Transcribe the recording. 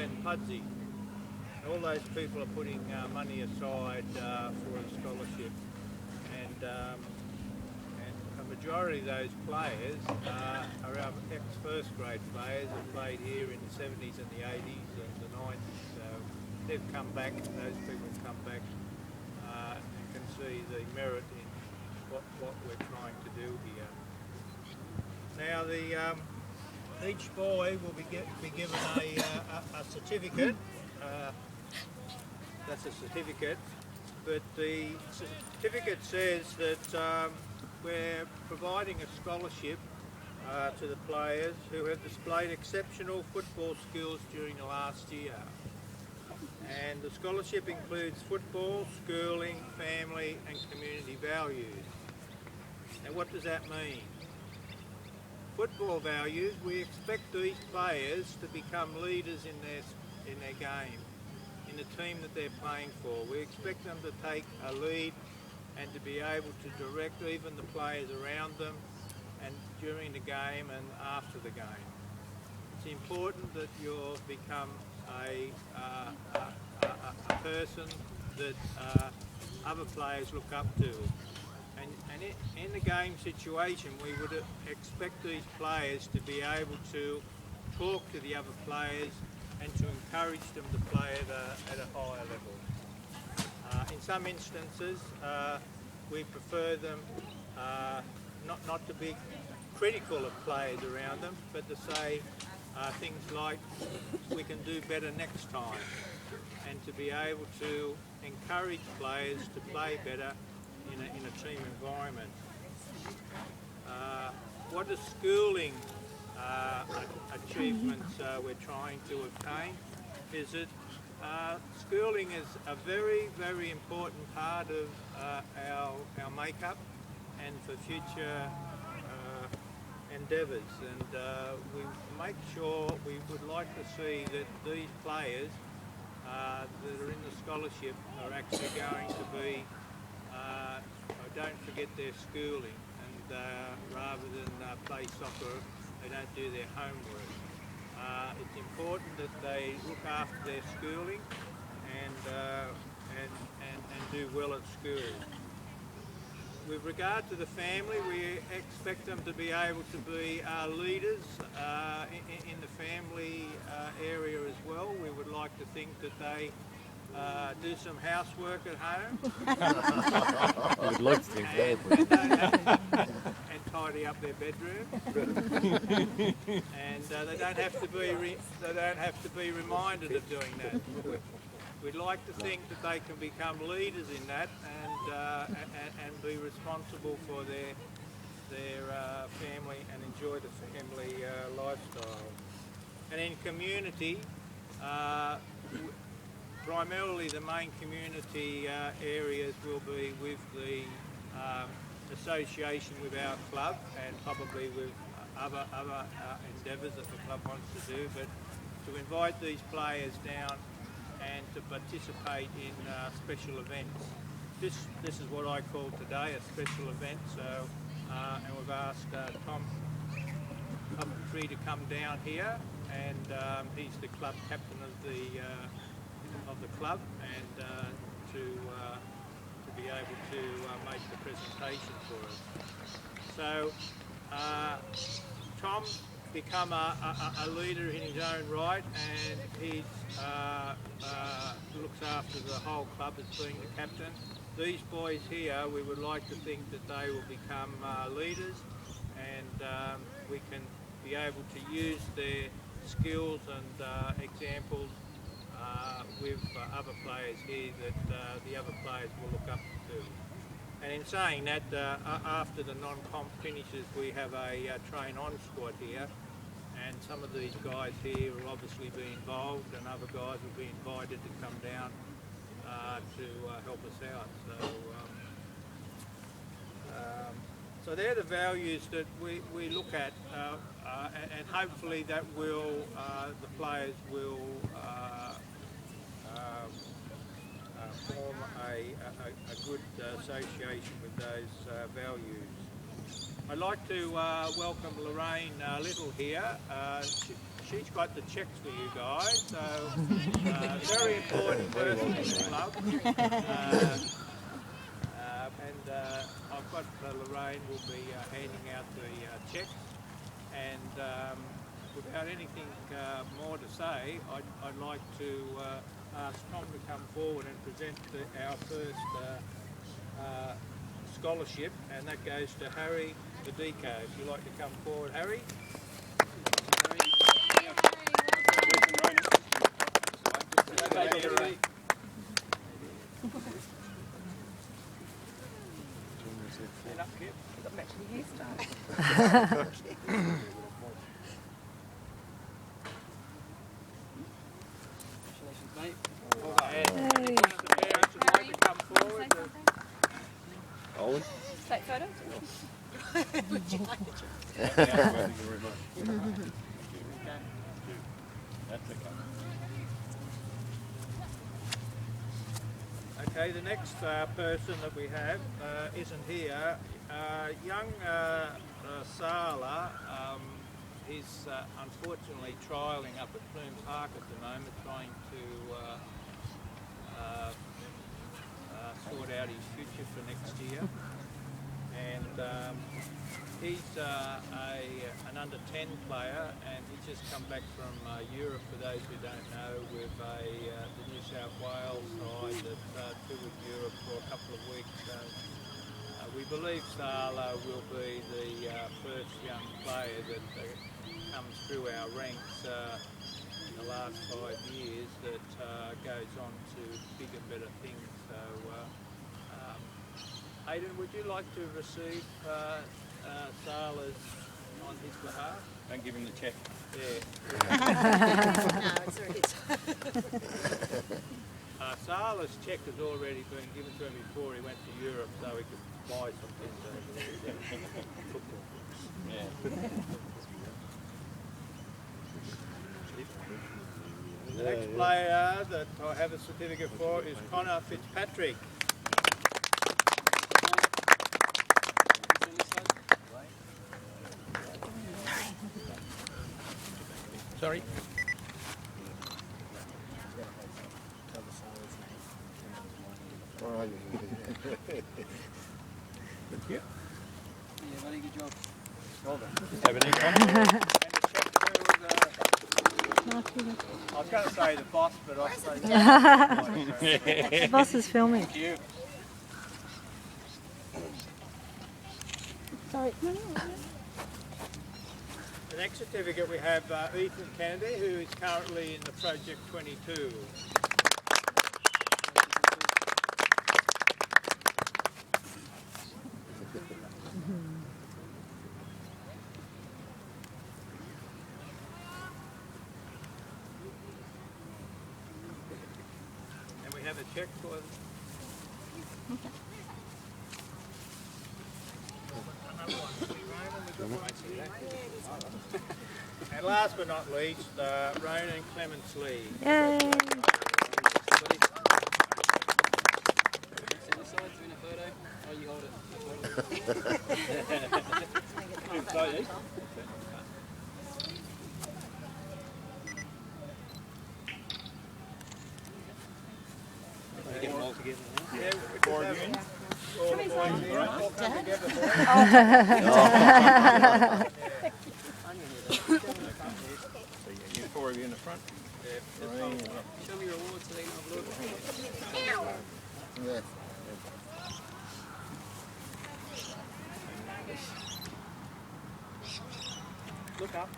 and Pudsey. All those people are putting money aside for a scholarship, and a majority of those players are our ex-first grade players who played here in the 70s and the 80s and the 90s. So they've come back, those people have come back and can see the merit in what we're trying to do here. Now each boy will be given a certificate. That's a certificate, but the certificate says that we're providing a scholarship to the players who have displayed exceptional football skills during the last year. And the scholarship includes football, schooling, family and community values. Now what does that mean? Football values, we expect these players to become leaders in their game, in the team that they're playing for. We expect them to take a lead and to be able to direct even the players around them and during the game and after the game. It's important that you become a person that other players look up to. And in the game situation, we would expect these players to be able to talk to the other players and to encourage them to play at a higher level. In some instances, we prefer them not to be critical of players around them, but to say things like, we can do better next time, and to be able to encourage players to play better in a team environment. What are schooling achievements we're trying to obtain is that schooling is a very, very important part of our makeup and for future endeavours, and we make sure, we would like to see that these players that are in the scholarship are actually going to be don't forget their schooling, and rather than play soccer, they don't do their homework. It's important that they look after their schooling and do well at school. With regard to the family, we expect them to be able to be leaders in the family area as well. We would like to think that they do some housework at home. I would like to think that. And tidy up their bedroom. And they don't have to be reminded of doing that. We'd like to think that they can become leaders in that and be responsible for their family and enjoy the family lifestyle. And in community, primarily the main community areas will be with the association with our club and probably with other endeavours that the club wants to do, but to invite these players down and to participate in special events. This is what I call today a special event. So, and we've asked Tom Coventry to come down here, and he's the club captain of the club, and to be able to make the presentation for us. So, Tom become a leader in his own right, and he looks after the whole club as being the captain. These boys here, we would like to think that they will become leaders, and we can be able to use their skills and examples with other players here that the other players will look up to. And in saying that, after the non-comp finishes, we have a train-on squad here, and some of these guys here will obviously be involved, and other guys will be invited to come down to help us out. So they're the values that we look at, and hopefully that will the players will form a good association with those values. I'd like to welcome Lorraine Little here. she's got the checks for you guys. So very important person in the club. I've got Lorraine will be handing out the checks. And without anything more to say, I'd like to ask Tom to come forward and present our first scholarship, and that goes to Harry the Deco. If you'd like to come forward, Harry. Owen? Take photos? Would you like to Okay, the next person that we have isn't here. Young Sala is unfortunately trialling up at Plume Park at the moment, trying to sort out his future for next year. And he's an under-10 player, and he's just come back from Europe, for those who don't know, with the New South Wales side that toured Europe for a couple of weeks. So we believe Sala will be the first young player that comes through our ranks in the last 5 years that goes on to bigger and better things. So Aidan, would you like to receive Sala's on his behalf? Don't give him the check. Yeah. No, it's his. Sala's cheque has already been given to him before he went to Europe, so he could buy some things. Yeah. The next player that I have a certificate for is Conor Fitzpatrick. Sorry. Thank you. Yeah, buddy, good job. Well done. Have any Conor? And the cheque to, I was going to say the boss, but I'll say The boss is filming. Thank you. Sorry. The next certificate we have Ethan Kennedy, who is currently in the Project 22. And we have a check for And last but not least, Ronan Clements Lee. Yay! Stand aside, doing a photo. Oh, you hold it. Get them all together now. Yeah, we can have all the boys here, all come together. So you four of you in the front. Show me your awards so they can have a look. Yeah. Look up.